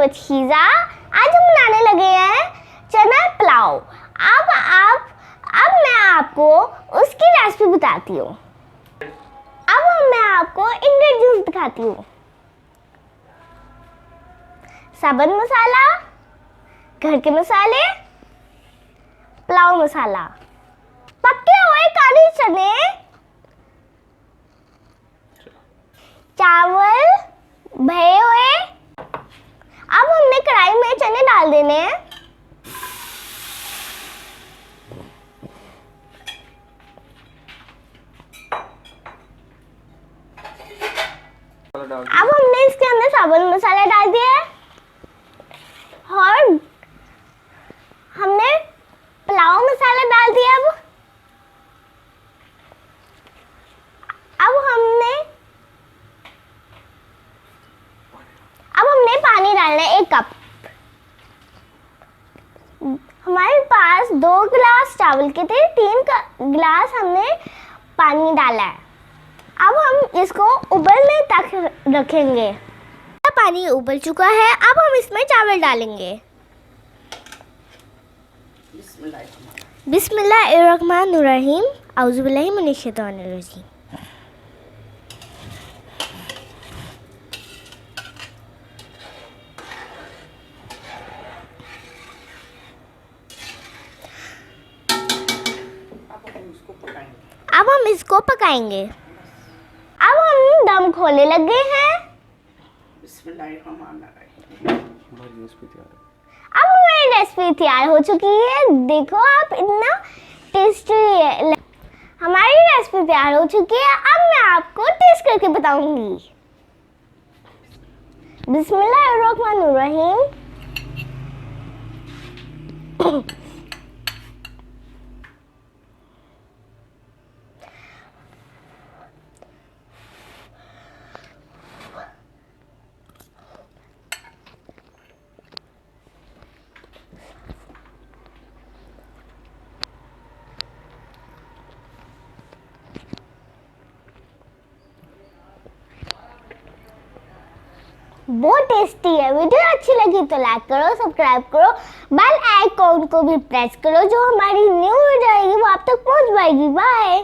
वशीज़ा। आज हम बनाने लगे हैं चना पुलाव। अब मैं आपको उसकी रेसिपी बताती हूँ। अब मैं आपको इंग्रेडिएंट्स दिखाती हूँ। साबुत मसाला, घर के मसाले, पुलाव मसाला, पके हुए काले चने, चावल भरे हुए। अब हमने कढ़ाई में चने डाल देने हैं। अब हमने इसके अंदर साबुत मसाला डाल दिया है और हमने पुलाव मसाला डाल दिया। अब हमने पानी डालना है 1 कप। हमारे पास 2 गिलास चावल के थे, 3 गिलास हमने पानी डाला है। अब हम इसको उबलने तक रखेंगे। पानी उबल चुका है। अब हम इसमें चावल डालेंगे। बिस्मिल्लाहिर्रहमानिर्रहीम। औज़ुबिल्लाहि मिनश्शैतानिर्रजीम। अब हम इसको पकाएंगे। अब हम दम खोलने लगे हैं। अब हमारी रेसिपी तैयार हो चुकी है। देखो आप, इतना टेस्टी है। हमारी रेसिपी तैयार हो चुकी है। अब मैं आपको टेस्ट करके बताऊंगी। बिस्मिल्लाहिर्रहमानिर्रहीम। बहुत टेस्टी है। वीडियो अच्छी लगी तो लाइक करो, सब्सक्राइब करो, बेल आइकॉन को भी प्रेस करो। जो हमारी न्यू वीडियो आएगी वो आप तक पहुंच पाएगी। बाय।